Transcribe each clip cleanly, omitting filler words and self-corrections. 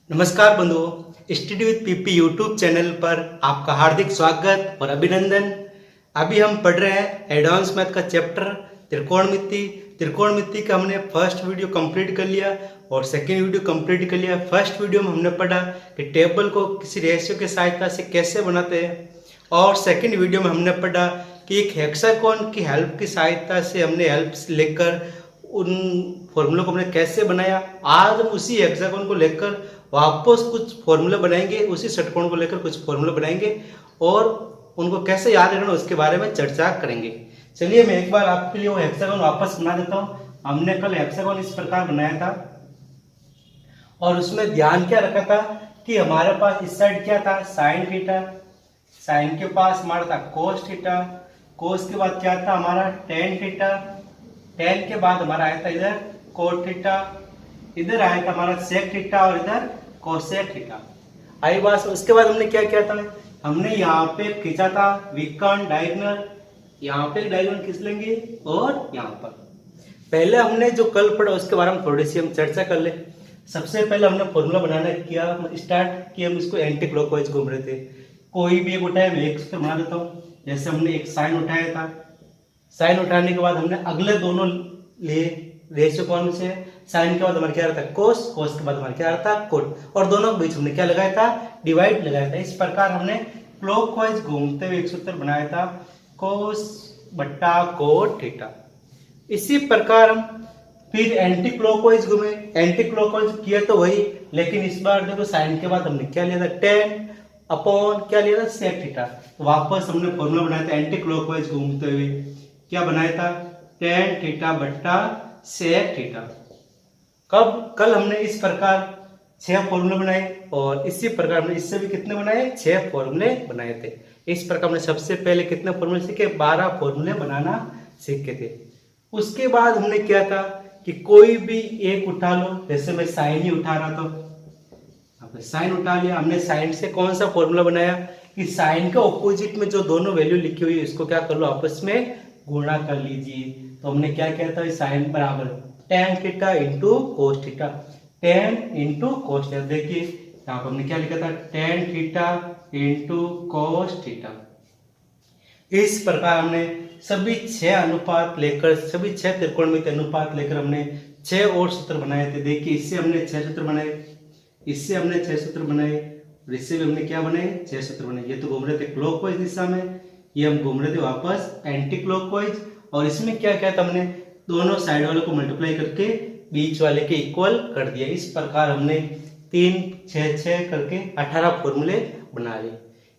नमस्कार बंधुओं, study with PP YouTube channel पर आपका हार्दिक स्वागत और अभिनंदन। अभी हम पढ़ रहे हैं एडवांस मैथ का चैप्टर त्रिकोणमिति। त्रिकोणमिति का हमने फर्स्ट वीडियो कंप्लीट कर लिया और सेकंड वीडियो कंप्लीट कर लिया। फर्स्ट वीडियो में हमने पढ़ा कि टेबल को किसी रेशियो की सहायता से कैसे बनाते हैं और सेकंड वीडियो में हमने पढ़ा कि एक हेक्सागोन की हेल्प की सहायता से हमने हेल्प लेकर उन फॉर्मूलों को हमने कैसे बनाया। आज हम उसी हेक्सागोन को लेकर वापस कुछ फॉर्मूले बनाएंगे, उसी षटकोण को लेकर कुछ फॉर्मूले बनाएंगे और उनको कैसे याद रखना उसके बारे में चर्चा करेंगे। चलिए मैं एक बार आपके लिए वो हेक्सागोन वापस बना देता हूँ। हमने कल हेक्सागोन इस प्रकार बनाया था और उसमें ध्यान क्या रखा था कि हमारे पास इस साइड क्या था, साइन थीटा, साइन के पास हमारा था कोस थीटा, कोस के बाद क्या था हमारा टेन थीटा, टेन के बाद हमारा आया था इधर कोट थीटा, इधर आया था हमारा सेक थीटा और इधर कोसेक थीटा। आई बात। उसके बाद हमने क्या किया था, हमने यहाँ पे खींचा था विकर्ण डायगोनल, यहाँ पे डायगोनल खींच लेंगे और यहाँ पर। पहले हमने जो कल पढ़ा उसके बारे में थोड़ी सी हम चर्चा कर ले। सबसे पहले हमने फॉर्मूला बनाना किया स्टार्ट कि हम इसको एंटी क्लॉकवाइज घूम रहे थे। कोई भी एक उठाया, मैं एक सूत्र बना देता हूँ। जैसे हमने एक साइन उठाया था, साइन उठाने के बाद हमने अगले दोनों लिए रेशियो कौन से, साइन के बाद हमारे क्या रहता है कोस, कोस के बाद हमारे क्या रहता है कोट, और दोनों के बीच हमने क्या लगाया था, डिवाइड लगाया था। इस प्रकार हमने क्लॉकवाइज घूमते हुए एक सूत्र बनाया था कोस बट्टा कोट थीटा। इसी प्रकार हम फिर एंटी क्लॉकवाइज घूमे, एंटी क्लॉकवाइज किया तो वही, लेकिन इस बार देखो साइन के बाद हमने क्या लिया था टेन अपॉन क्या लिया था सेक थीटा। वापस हमने फॉर्मूला बनाया था एंटी क्लॉकवाइज घूमते हुए, क्या बनाया था टेन थीटा बट्टा सेक थीटा। कब कल हमने इस प्रकार 6 फॉर्मूले बनाए और इसी प्रकार हमने इससे भी कितने बनाए, 6 फॉर्मूले बनाए थे। इस प्रकार हमने सबसे पहले कितने फॉर्मूले सीखे, 12 फॉर्मूले बनाना सीखे थे। उसके बाद हमने क्या था कि कोई भी एक उठा लो, जैसे मैं साइन ही उठा रहा था, साइन उठा लिया। हमने साइन से कौन सा फॉर्मूला बनाया कि साइन के ऑपोजिट में जो दोनों वैल्यू लिखी हुई है इसको क्या कर लो, आपस में गुणा कर लीजिए। तो हमने क्या किया था, साइन बराबर tan theta into cos theta, ten into cos theta. देखिए यहाँ पर हमने क्या लिखा था tan theta into cos theta. इस प्रकार हमने सभी 6 अनुपात लेकर, सभी 6 त्रिकोणमिति अनुपात लेकर हमने 6 और सूत्र बनाए थे। देखिए इससे हमने 6 सूत्र बनाए, इससे हमने 6 सूत्र बनाए और इससे भी हमने क्या बनाए 6 सूत्र बनाए। ये तो घूम रहे थे क्लॉकवाइज दिशा में, ये हम घूम रहे थे वापस एंटी क्लॉकवाइज। और इसमें क्या किया था हमने, दोनों साइड वाले को मल्टीप्लाई करके बीच वाले के इक्वल कर दिया। इस प्रकार हमने 3 6 6 करके 18 फॉर्मूले बना लिए।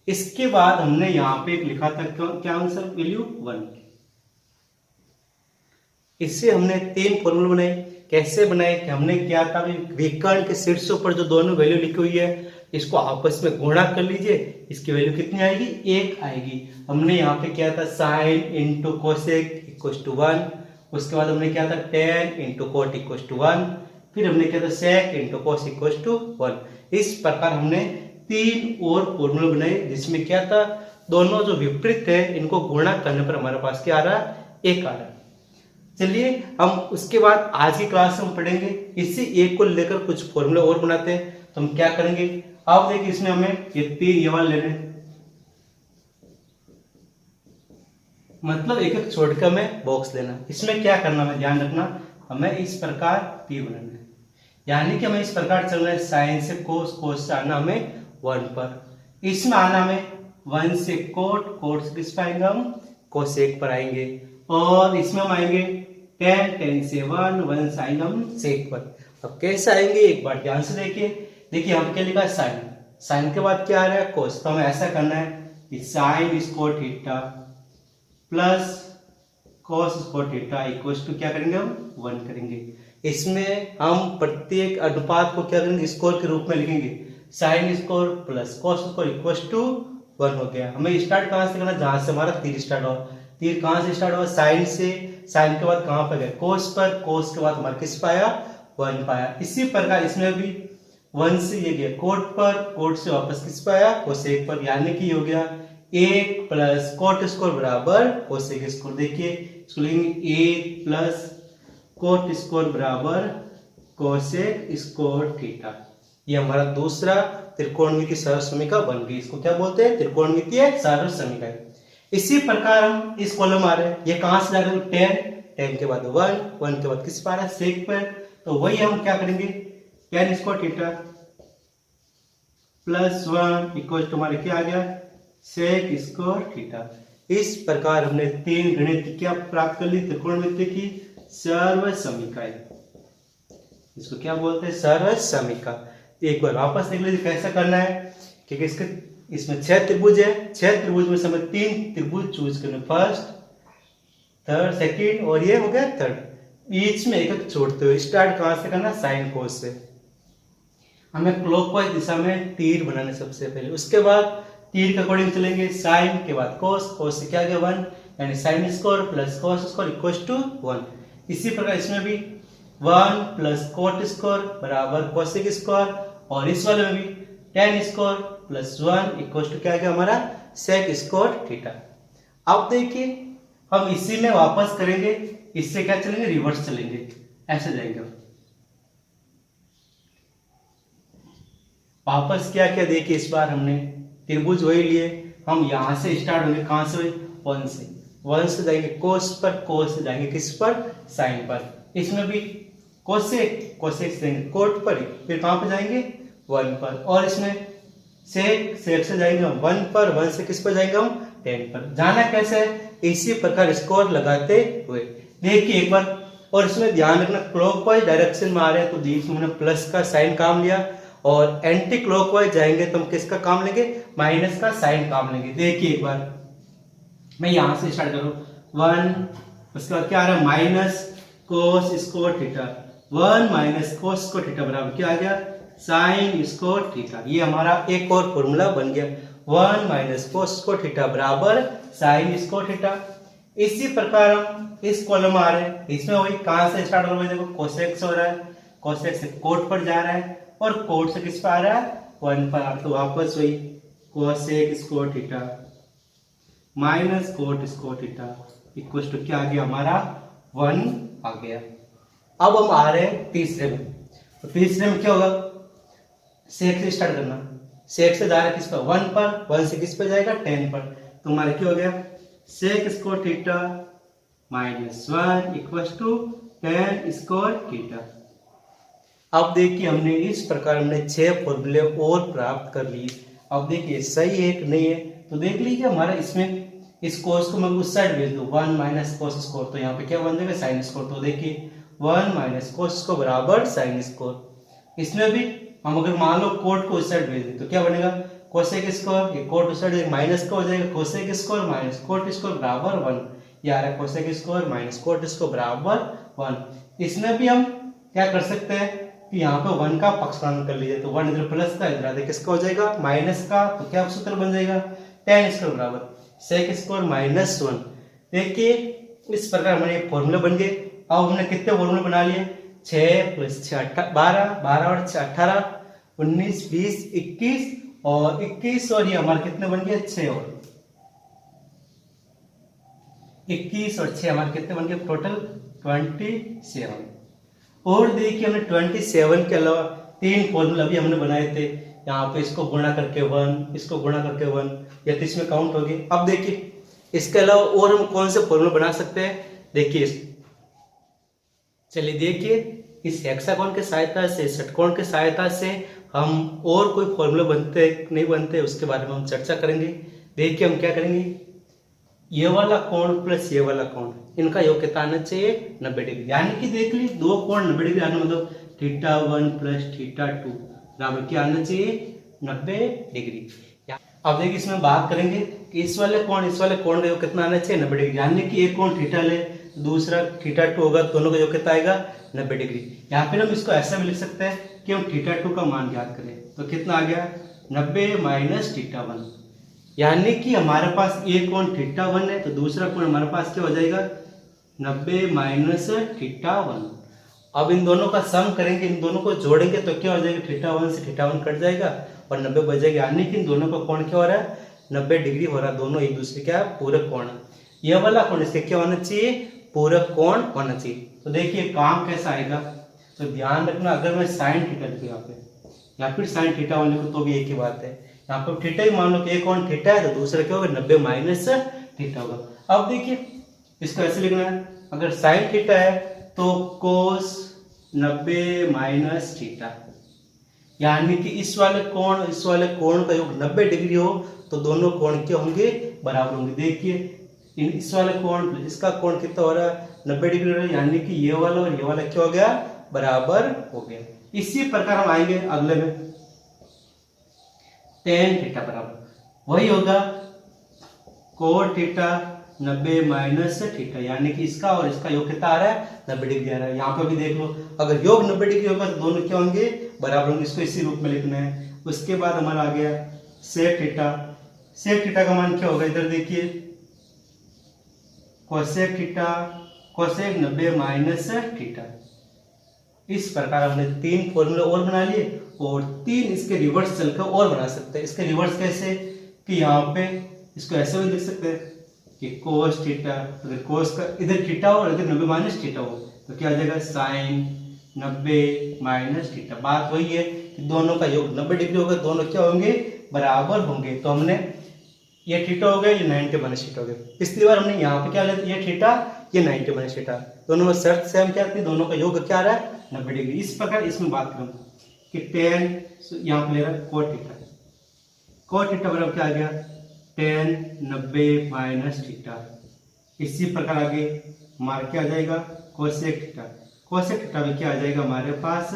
इसके बाद हमने यहाँ पे एक लिखा था क्या आंसर, वैल्यू 1। इससे हमने 3 फॉर्मूले बनाए। कैसे बनाए कि हमने क्या था, विकर्ण के शीर्षों पर जो दोनों वैल्यू लिखी हुई है इसको आपस में गुणा कर लीजिए, इसकी वैल्यू कितनी आएगी, 1 आएगी। हमने यहाँ पे क्या था sine into cosec equal to 1, उसके बाद हमने क्या था tan into cot equal to 1, फिर हमने क्या था sec into cos equal to 1। इस प्रकार हमने 3 और फॉर्मूले बनाए जिसमें क्या था, दोनों जो विपरीत है इनको गुणा करने पर हमारे पास क्या आ रहा है, 1 आ रहा है। चलिए हम उसके बाद आज की क्लास में हम पढ़ेंगे इसी एक को लेकर कुछ फॉर्मूले और बनाते हैं। तो हम क्या करेंगे, आप देखिए इसमें हमें ये 3 ये वाले लेने, मतलब एक एक छोड़ कर हमें बॉक्स लेना। इसमें क्या करना है ध्यान रखना, हमें इस प्रकार पी बनाना है, यानी कि हमें इस प्रकार चलना है साइन से कोस, कोस से आना हमें 1 पर, इसमें आना हमें 1 से कोट, कोट से किस पर आएंगे हम कोसेक पर आएंगे, और इसमें हम आएंगे 10 10 से 1 1 से आएंगे हम सेक पर। अब कैसे आएंगे एक बार ध्यान से देखिए। देखिए यहाँ क्या लिखा है साइन, साइन के बाद क्या आ रहा है कोस। तो हमें ऐसा करना है कि sine square theta plus cos square theta equal to क्या करेंगे हम 1 करेंगे। इसमें हम प्रत्येक अनुपात को क्या करेंगे स्क्वायर के रूप में लिखेंगे, sine square plus cos square equal to 1 हो गया। हमें स्टार्ट कहां से करना, जहां से हमारा तीर स्टार्ट हो। तीर कहां से स्टार्ट हुआ, साइन से, साइन के बाद कहां पर गए कोस पर, कोस के बाद हमारा किस पाया 1 पाया। इसी प्रकार इसमें भी 1 से ये गया कोट पर, कोट से वापस किस पाया कोसेक पर, यानी कि हो गया 1 प्लस कोट स्क्वायर बराबर कोसेक स्क्वायर। देखिए इसको लिखेंगे 1 प्लस कोट स्क्वायर बराबर कोसेक स्क्वायर थीटा। ये हमारा दूसरा त्रिकोणमितीय सरल समीकरण बन गई। इसको क्या बोलते हैं? त्रिकोणमितीय सरल समीकरण। इसी प्रकार हम इस कॉलम आ रहे हैं, ये कहां से जा रहे हैं? 10 के बाद 1 के बाद किस पर आ रहा है? सेक पर। तो वही हम क्या करेंगे, tan square theta plus 1 equal to हमारे क्या आ गया? Sec square theta. इस प्रकार हमने तीन गणित क्या प्राप्त कर ली? त्रिकोणमितीय की सर्व समीकरण। इसको क्या बोलते हैं? सर्व समीकरण। एक बार वापस देख लीजिए कैसा करना है, क्योंकि इसमें 6 त्रिभुज है, 6 त्रिभुज में से हमें 3 त्रिभुज चूज करने, फर्स्ट, थर्ड, सेकंड और ये हो गया थर्ड। बीच में एक एक छोड़ते हुए स्टार्ट कहां से करना? साइन कोस से। हमें क्लॉकवाइज दिशा में तीर बनाने सबसे पहले, उसके बाद तीर के अकॉर्डिंग चलेंगे, साइन के बाद कोस, कोस से क्या गया? 1, यानी sine square plus cos square equal to 1। इसी प्रकार इसमें भी 1 प्लस कोट स्क्वायर बराबर कोसेक स्क्वायर, और इस वाले में भी tan square plus 1 equal to क्या गया हमारा? Sec square theta. अब देखिए हम इसी में वापस करेंगे, इससे क्या चलेंगे? रिवर्स चलेंगे, ऐसे जाएंगे वापस। क्या क्या देखिए, इस बार हमने त्रिभुज वही लिए, हम यहां से स्टार्ट होंगे, कहां से? 1 से जाएंगे कोस पर, कोस से जाएंगे किस पर? साइन पर। इसमें भी कोसेक से जाएंगे कोट पर, फिर कहां पर जाएंगे? 1 पर। और इसमें सेक से जाएंगे हम 1 पर, 1 से किस पर जाएंगे हम? 10 पर। जाना कैसे है? इसी प्रकार स्कोर लगाते हुए देखिए एक बार। और इसमें ध्यान रखना, क्लॉकवाइज डायरेक्शन में आ रहे हैं तो बीच में हमने प्लस का साइन काम लिया, और एंटी क्लॉकवाइज जाएंगे तो हम किसका काम लेंगे? माइनस का साइन काम लेंगे। देखिए एक बार मैं यहां से स्टार्ट करूं, 1, उसके बाद क्या आ रहा है? Minus cos square theta, 1 minus cos square theta बराबर क्या आ गया? Sign square theta. ये हमारा एक और फॉर्मूला बन गया, 1 माइनस कोस स्क्वायर थीटा बराबर साइन स्क्वायर थीटा। इसी प्रकार हम इस कॉलम में आ रहे हैं, इसमें वही कहां से स्टार्ट हो रहा है? देखो कोसेक से हो रहा है, कोसेक से कोट पर जा रहा है, और कोट से किस पर आ रहा है? 1 पर। तो वापस वही cosec square theta minus cot square theta equal to क्या आ गया हमारा? 1 आ गया। अब हम आ रहे हैं तीसरे में, तो तीसरे में क्या होगा? सेक से स्टार्ट करना, सेक से जा रहा है किस पर? 1 पर, 1 से किस पर जाएगा? 10 पर। तो हमारा क्या हो गया? Sec square theta minus 1 equal to tan square theta. अब देखिए हमने इस प्रकार हमने 6 फॉर्मूले और प्राप्त कर लिए। अब देखिए सही है कि नहीं है, तो देख लीजिए हमारा इसमें इस कोस को मैं उस साइड भेज दूं, 1 माइनस कोस स्क्वायर, तो यहाँ पे क्या बन जाएगा? Sine square. तो देखिए 1 माइनस कोस को बराबर साइन स्क्वायर। इसमें भी हम अगर मान लो कोट को उस साइड भेज दें तो क्या बनेगा? कोसेक स्क्वायर, ये कोट उस साइड माइनस का हो जाएगा, cosec square minus cot square बराबर 1। ये आ रहा है cosec square minus cot square बराबर 1। इसमें भी हम क्या कर सकते हैं कि यहाँ पे 1 का पक्षपात कर लीजिए, तो 1 इधर प्लस का, इधर आधे किसका हो जाएगा? माइनस का। तो क्या सूत्र बन जाएगा? tan स्क्वायर बराबर सेक स्क्वायर माइनस 1। देखिए इस प्रकार हमारे फॉर्मूले बन गए। अब हमने कितने फॉर्मूले बना लिए? 6 प्लस 6 12, 12 और 6 18, 19 20 21 और 21, और ये हमारे कितने बन गए? 6 और 21 और 6 हमारे कितने बन गए? टोटल 27। और देखिए हमने 27 के अलावा 3 फॉर्मूला भी हमने बनाए थे। यहाँ पे इसको गुणा करके 1, इसको गुणा करके 1, या तो इसमें काउंट होगी। अब देखिए इसके अलावा और हम कौन से फॉर्मूला बना सकते हैं? देखिए चलिए देखिए, इस हेक्सागोन के सहायता से, षटकोण के सहायता से हम और कोई फॉर्मूला बनते नहीं बनते उसके बारे में हम चर्चा करेंगे। देखिए हम क्या करेंगे, ये वाला कोण प्लस ये वाला कोण, इनका योग कितना आना चाहिए? 90 डिग्री। यानी कि देख लीजिए दो कोण 90 डिग्री आने, मतलब θ1 प्लस θ2 बराबर क्या आना चाहिए? 90 डिग्री। अब देखिए इसमें बात करेंगे कि इस वाले कोण का योग कितना आना चाहिए? 90 डिग्री। यानी कि एक कोण θ ले, दूसरा θ2 होगा, दोनों का योग कितना आएगा? 90 डिग्री। यहाँ फिर हम इसको ऐसा भी लिख सकते हैं कि हम θ2 का मान ज्ञात करें, तो कितना आ गया? 90 माइनस θ1। यानी कि हमारे पास एक कोण θ1 है, तो दूसरा कोण हमारे पास क्या हो जाएगा? 90 माइनस θ1। अब इन दोनों का सम करेंगे, इन दोनों को जोड़ेंगे तो क्या हो जाएगा? θ1 से θ1 कट जाएगा और 90 बच जाएगा। यानी कि इन दोनों का कोण क्या हो रहा है? 90 डिग्री हो रहा है। दोनों एक दूसरे क्या पूरक कोण। यह वाला कोण इसके क्या होना चाहिए? पूरक कोण होना चाहिए। तो देखिए काम कैसा आएगा, तो ध्यान रखना, अगर मैं साइन थीटा लिखूं यहाँ पे, या फिर साइन थीटा मान लो तो भी एक ही बात है। यहाँ पर थीटा ही मान लो कि एक कोण थीटा है तो दूसरा क्या होगा 90 माइनस थीटा होगा। अब देखिए इसको ऐसे लिखना है, अगर साइन थीटा है तो कोस 90 माइनस थीटा, यानी कि इस वाले कोण का योग 90 डिग्री हो तो दोनों कोण क्या होंगे, बराबर होंगे। देखिए इस वाले कोण इसका कोण कितना हो रहा है 90 डिग्री हो रहा है, यानी कि ये वाला और ये वाला क्या हो गया, बराबर हो गया। इसी प्रकार हम आएंगे अगले में, टेन थीटा बराबर वही होगा कोट थीटा 90 माइनस थीटा, यानी कि इसका और इसका योग कितना आ रहा है 90 डिग्री आ रहा है। यहाँ पर भी देख लो, अगर योग 90 डिग्री होगा तो दोनों क्या होंगे, बराबर होंगे। इसको इसी रूप में लिखना है। उसके बाद हमारा आ गया सेक थीटा। सेक थीटा का मान क्या होगा, इधर देखिए cosec theta, cosec 90 minus theta. इस प्रकार हमने 3 फॉर्मूले और बना लिए और 3 इसके रिवर्स चलकर और बना सकते हैं। इसके रिवर्स कैसे, कि यहाँ पे इसको ऐसे भी लिख सकते हैं कि कोस थीटा, अगर कोस का इधर थीटा हो और इधर 90 माइनस थीटा हो तो क्या आ जाएगा साइन 90 माइनस थीटा। बात वही है कि दोनों का योग 90 डिग्री होगा, दोनों क्या होंगे, बराबर होंगे। तो हमने ये थीटा हो गया, ये 90 माइनस थीटा हो गया। पिछली बार हमने यहाँ पे क्या लिया, ये थीटा ये 90 माइनस थीटा, दोनों में शर्त सेम क्या थी, दोनों का योग क्या आ रहा है 90 डिग्री। इस प्रकार इसमें बात करूँ कि टेन यहाँ पे ले रहा है कोट थीटा, कोट थीटा बराबर क्या आ गया टेन 90 माइनस थीटा। इसी प्रकार आगे हमारा क्या आ जाएगा कोसेक थीटा, कोसेक थीटा में क्या आ जाएगा हमारे पास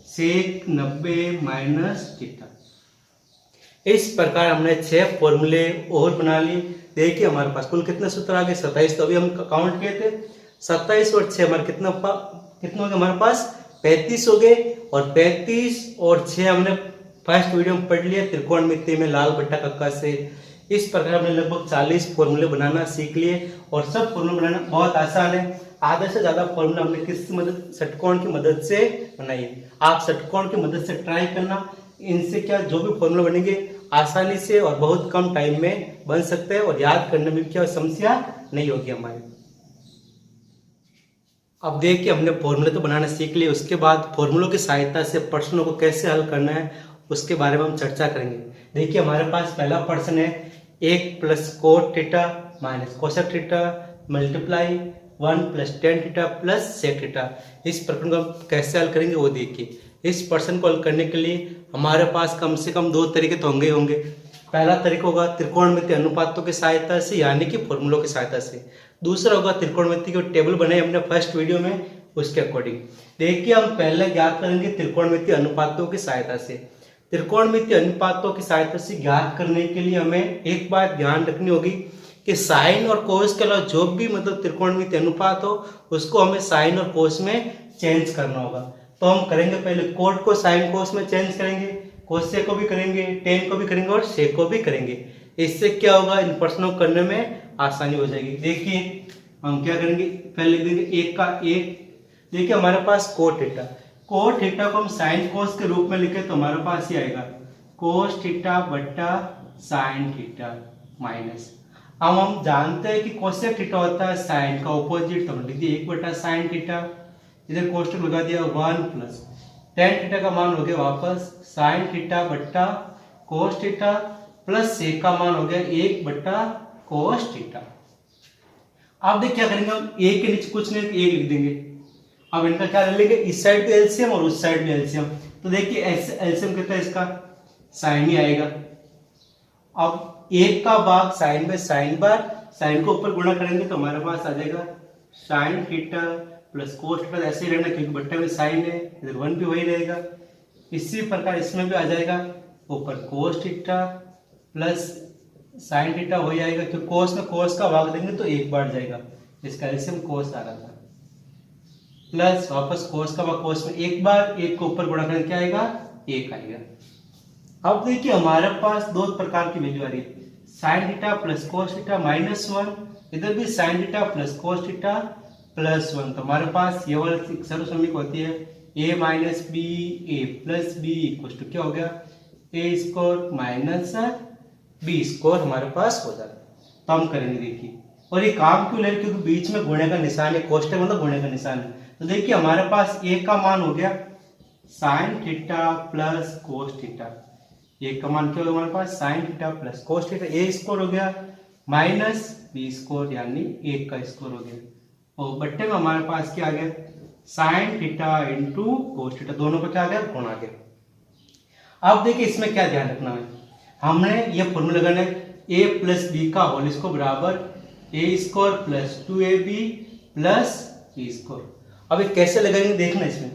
सेक 90 माइनस थीटा। इस प्रकार हमने 6 फॉर्मूले और बना लिए। देखिए हमारे पास कुल कितने सूत्र आ गए 27, तो अभी हम काउंट किए थे 27 और 6 हमारे कितना हो गया, हमारे पास 35 हो गए। और 35 और 6 हमने फर्स्ट वीडियो में पढ़ लिया त्रिकोणमिति में लाल बट्टा कक्का से। इस प्रकार हमने लगभग 40 फॉर्मूले बनाना सीख लिए और सब फॉर्मूले बनाना बहुत आसान है। आधे से ज्यादा फॉर्मूला हमने किसकी मदद, षटकोण की मदद से बनाई है। आप षटकोण की मदद से ट्राई करना, इनसे क्या जो भी फॉर्मूला बनेंगे आसानी से और बहुत कम टाइम में बन सकते हैं और याद करने में क्या समस्या नहीं होगी हमारी। अब देखिए हमने फॉर्मूले तो बनाना सीख लिए, उसके बाद फॉर्मूलों की सहायता से प्रश्नों को कैसे हल करना है उसके बारे में हम चर्चा करेंगे। देखिए हमारे पास पहला प्रश्न है 1 plus cot theta minus cosec theta multiply 1 plus tan theta plus sec theta. इस प्रश्न को हम कैसे हल करेंगे वो देखिए। इस प्रश्न को हल करने के लिए हमारे पास कम से कम 2 तरीके तो होंगे। पहला तरीका होगा त्रिकोणमिति अनुपातों की सहायता से, यानी कि फॉर्मूलों की सहायता से। दूसरा होगा त्रिकोणमिति के टेबल बनाए हमने फर्स्ट वीडियो में, उसके अकॉर्डिंग। देखिए हम पहले ज्ञात करेंगे त्रिकोणमिति अनुपातों की सहायता से। त्रिकोणमिति अनुपातों की सहायता से ज्ञात करने के लिए हमें एक बात ध्यान रखनी होगी कि साइन और कोस के अलावा जो भी मतलब त्रिकोणमिति अनुपात हो उसको हमें साइन और कोस में चेंज करना होगा। तो हम करेंगे पहले कोट को साइन कोस में चेंज करेंगे, कोसेक को भी करेंगे, टेन को भी करेंगे और सेक को भी करेंगे। इससे क्या होगा, इन प्रश्नों को करने में आसानी हो जाएगी। देखिए हम क्या करेंगे, पहले लिख देंगे 1 का 1। देखिए हमारे पास कोट थीटा, कोट थीटा को हम साइन कोस के रूप में लिखे तो हमारे पास ये आएगा कोस थीटा बट्टा साइन थीटा माइनस। अब हम जानते हैं कि कोसेक थीटा होता है साइन का ऑपोजिट, तो हम लिख दिए 1 बट्टा साइन थीटा, इधर कोष्टक लगा दिया 1 प्लस टेन थीटा का मान हो गया वापस साइन थीटा बट्टा कोस थीटा प्लस सेक का मान हो गया 1 बट्टा कोस थीटा। अब देख क्या करेंगे हम, एक के नीचे कुछ नहीं 1 लिख देंगे। अब इनका क्या ले लेंगे, इस साइड पे एलसीएम और उस साइड में एलसीएम। तो देखिए एलसीएम कितना है इसका, साइन ही आएगा। अब 1 का भाग साइन में साइन बार, साइन को ऊपर गुणा करेंगे तो हमारे पास आ जाएगा sign theta plus cos theta. ऐसे ही रहना क्योंकि बट्टे में साइन है, इधर 1 भी वही रहेगा। इसी प्रकार इसमें भी आ जाएगा ऊपर cos theta plus sine theta वही आएगा, तो कोस में कोस का भाग देंगे तो 1 बार जाएगा, इसका एलसीएम कोस आ रहा था, प्लस वापस कोस का भाग कोस में 1 बार, 1 को ऊपर गुणा करेंगे क्या आएगा 1 आएगा। अब देखिए हमारे पास 2 प्रकार की वैल्यू आ रही है, sign theta plus cos theta minus 1, इधर भी sign theta plus cos theta plus 1। तो हमारे पास ये वाली सर्वसमीक होती है a minus B A plus B equal to क्या हो गया A square minus B square हमारे पास हो जाता है। तो हम करेंगे देखिए, और ये काम क्यों ले रहे, क्योंकि बीच में गुणे का निशान है, कोष्टक मतलब गुणे का निशान है। तो देखिए हमारे पास a का मान हो गया sine theta plus cos theta, ये का मान क्या होगा हमारे पास sine theta plus cos theta, A square हो गया माइनस बी स्क्वायर यानी 1 का स्क्वायर हो गया, और बट्टे में हमारे पास क्या आ गया sine theta into cos theta, दोनों को क्या आ गया गुणा आ गया। अब देखिए इसमें क्या ध्यान रखना है, हमने ये फॉर्मूला लगाना है a प्लस बी का होल स्क्वायर बराबर A square plus 2ab plus B square. अब ये कैसे लगाएंगे देखना, इसमें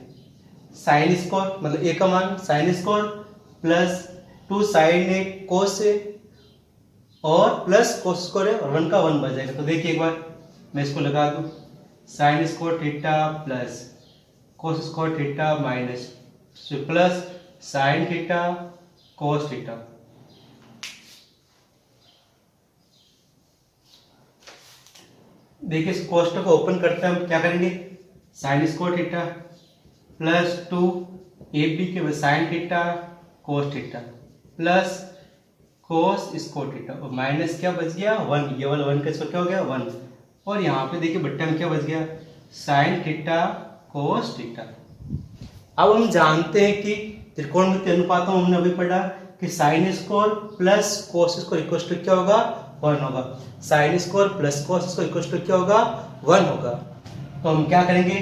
साइन स्क्वायर मतलब a का मान साइन स्क्वायर प्लस 2 साइन ए कोस ए और प्लस कोस स्क्वायर है और 1 का 1 बच जाएगा। तो देखिए एक बार मैं इसको लगा दूं, sign square theta plus cos square theta minus plus sine theta cos theta. देखिए इस कोष्टक को ओपन करते हैं, हम क्या करेंगे sign square theta plus 2 ab के sine theta cos theta plus cos square theta और माइनस क्या बच गया 1, ये वाला 1 का स्क्वायर क्या हो गया 1, और यहाँ पे देखिए बट्टे में क्या बच गया साइन थीटा कोस थीटा। अब हम जानते हैं कि त्रिकोणमितीय अनुपातों में हमने अभी पढ़ा कि sine square plus cos square equal to क्या होगा 1 होगा, sine square plus cos square equal to क्या होगा 1 होगा। तो हम क्या करेंगे,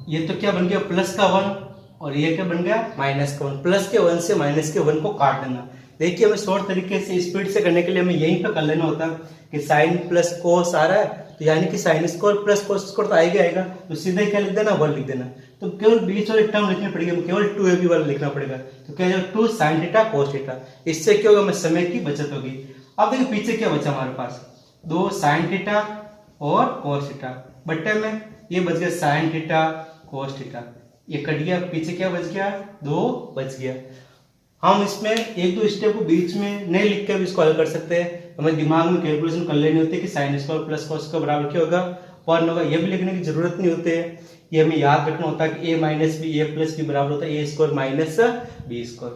ये तो क्या बन गया प्लस का 1 और ये क्या बन गया माइनस का 1, प्लस के 1 से माइनस के 1 को काट देना। देखिए हमें शॉर्ट तरीके से स्पीड से करने के लिए हमें यहीं पे कर लेना होता कि साइन प्लस कोस आ रहा है तो यानी कि sine square plus cos square तो आएगा आएगा, तो सीधे क्या लिख देना 1 लिख देना, तो केवल बीच वाले टर्म लिखनी पड़ेगी, केवल 2ab वाला लिखना पड़ेगा, तो क्या जाएगा 2 साइन थीटा कोस थीटा। इससे क्या होगा हमें समय की बचत होगी। अब देखिए पीछे क्या बचा हमारे पास 2 साइन थीटा और कोस थीटा, बट्टे में ये बच गया साइन थीटा कोस थीटा, ये कट गया, पीछे क्या बच गया 2 बच गया। हम इसमें एक दो स्टेप को बीच में नहीं लिख के भी इसको हल कर सकते हैं, हमें दिमाग में कैलकुलेशन कर लेनी होती है कि sine square plus cos square बराबर क्या होगा 1 होगा, ये भी लिखने की जरूरत नहीं होती है, ये हमें याद रखना होता है कि a minus B A plus B बराबर होता है A square minus B square.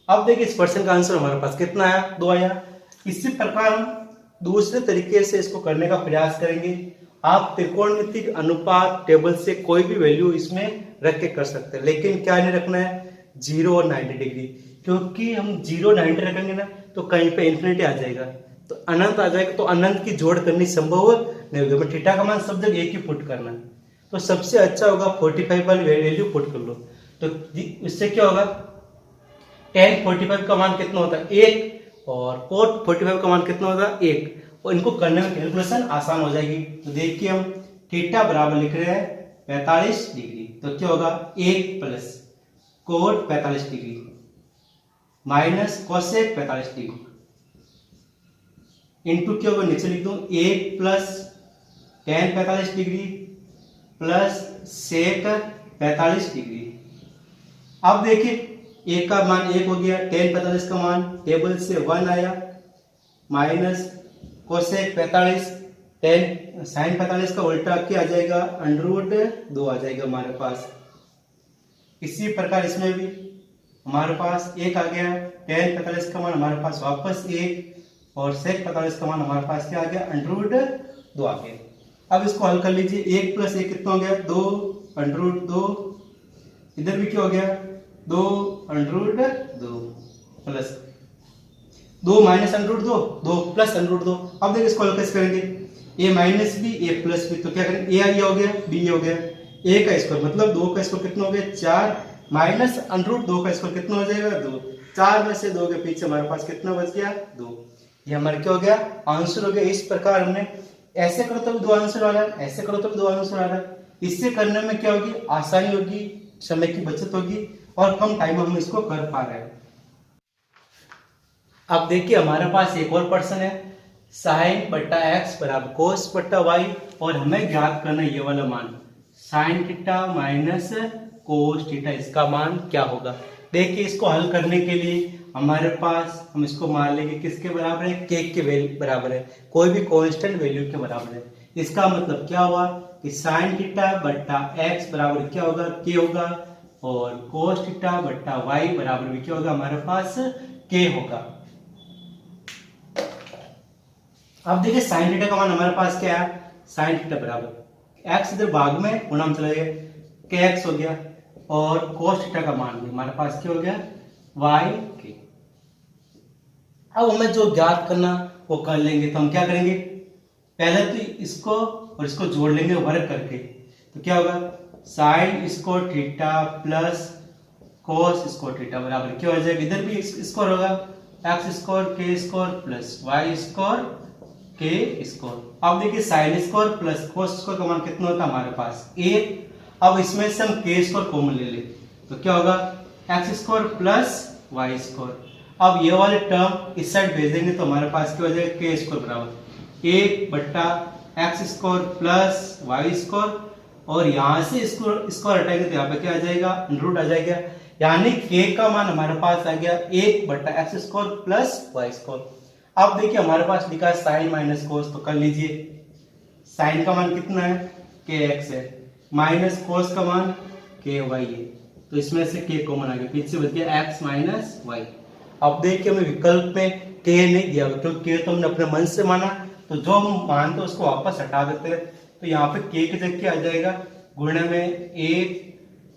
अब देखिए इस क्वेश्चन का आंसर हमारे पास कितना आया 2 आया। इसी प्रकार हम दूसरे तरीके से इसको करने का प्रयास करेंगे। आप त्रिकोणमितीय अनुपात टेबल से कोई भी वैल्यू इसमें रख के कर सकते हैं, लेकिन क्या नहीं रखना है 0 और 90 डिग्री, क्योंकि हम 0 90 रखेंगे ना तो कहीं पे इन्फिनिटी आ जाएगा, तो अनंत आ जाएगा, तो अनंत की जोड़ करनी संभव नहीं होगी। मैं थीटा का मान सब जगह एक ही पुट करना है, तो सबसे अच्छा होगा 45 वाली वैल्यू पुट कर लो, तो इससे क्या होगा tan 45 का मान कितना होता है 1 और cot 45 का मान कितना होगा 1, और इनको करने में कैलकुलेशन आसान हो जाएगी। तो देखिए हम थीटा बराबर लिख रहे हैं 45 डिग्री, तो क्या होगा 1 plus cot 45 degree minus cosec 45 degree into क्या होगा नीचे लिख दूं 1 plus tan 45 degree plus sec 45 degree. अब देखिए एक का मान 1 हो गया, tan 45 का मान टेबल से 1 आया माइनस कोसेक 45 tan साइन 45 का उल्टा क्या आ जाएगा √2 आ जाएगा हमारे पास। इसी प्रकार इसमें भी हमारे पास 1 आ गया, tan 45 का मान हमारे पास वापस 1 और sec 45 का मान हमारे पास क्या आ गया √2 आ गया। अब इसको हल कर लीजिए, 1 प्लस 1 कितना हो गया 2 √2, इधर भी क्या हो गया 2 √2 प्लस 2 माइनस √2 2 प्लस √2। अब देखिए इसको हल कैसे करेंगे, a minus B A plus B, तो क्या करेंगे a ये हो गया b हो गया, a का स्क्वायर मतलब 2 का स्क्वायर कितना हो गया 4 माइनस √2 का स्क्वायर कितना हो जाएगा 2, 4 में से 2 के पीछे हमारे पास कितना बच गया 2, ये हमारा क्या हो गया आंसर हो गया। इस प्रकार हमने ऐसे करो तो भी 2 आंसर आ रहा है, ऐसे करो तो भी 2 आंसर आ रहा है। इससे करने में क्या होगी आसानी होगी, समय की बचत होगी और कम टाइम में हम इसको कर पा रहे हैं। अब देखिए हमारे पास एक और प्रश्न है, साइन बट्टा एक्स बराबर कोस बट्टा वाई, और हमें ज्ञात करना ये वाला मान sine theta minus cos theta, इसका मान क्या होगा। देखिए इसको हल करने के लिए हमारे पास हम इसको मान लेंगे किसके बराबर है के के वैल्यू बराबर है, कोई भी कांस्टेंट वैल्यू के बराबर है। इसका मतलब क्या हुआ कि साइन थीटा बट्टा एक्स बराबर क्या होगा के होगा, और कोस थीटा बट्टा वाई बराबर भी क्या होगा हमारे पास के होगा। अब देखिए साइन थीटा का मान हमारे पास क्या है, साइन थीटा बराबर एक्स इधर भाग में गुणा में चला गया के एक्स हो गया और cos थीटा का मान भी हमारे पास क्या हो गया y के। अब हमें जो ज्ञात करना वो कर लेंगे। तो हम क्या करेंगे, पहले तो इसको और इसको जोड़ लेंगे वर्ग करके। तो क्या होगा, sine square theta plus cos square theta बराबर क्या हो जाएगा, इधर भी स्क्वायर होगा, एक्स स्क्वायर के स्क्वायर प्लस वाई स्क्वायर के स्क्वायर। अब देखिए sign square plus cos square का मान कितना होता है हमारे पास 1। अब इसमें से हम के स्क्वायर कॉमन ले ले तो क्या होगा, x square plus y square. अब ये वाले टर्म इस साइड भेज देंगे तो हमारे पास क्या हो जाएगा, के स्क्वायर बराबर 1 बट्टा x square plus y square, और यहां से स्क्वायर हटाएंगे तो यहाँ पे क्या आ जाएगा, अंडर आ जाएगा, यानी के का मान हमारे पास आ गया 1 बट्टा x square plus y square. अब देखिए हमारे पास लिखा है साइन माइनस कोस, तो कर लीजिए, साइन का मान कितना है, के एक्स है, माइनस कोस का मान के वाई है, तो इसमें से के कॉमन आ गया, पीछे बच गया एक्स माइनस वाई। अब देखिए हमें विकल्प में के नहीं दिया क्योंकि के तो हमने अपने मन से माना, तो जो हम मानते हैं उसको वापस हटा देते हैं। तो यहाँ पे के की जगह क्या आ जाएगा, गुणे में 1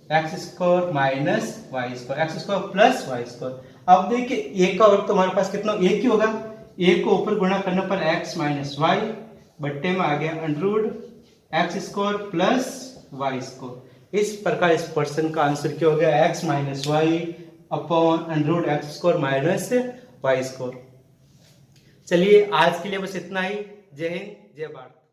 x square minus y square, x square plus y square. अब देखिए एक का वर्ग तो हमारे पास कितना एक ही होगा, एक को ऊपर गुणा करने पर एक्स माइनस वाई बट्टे में आ गया under root x square plus y square. इस प्रकार इस क्वेश्चन का आंसर क्या हो गया, x minus y upon under root x square minus y square. चलिए आज के लिए बस इतना ही। जय हिंद जय भारत।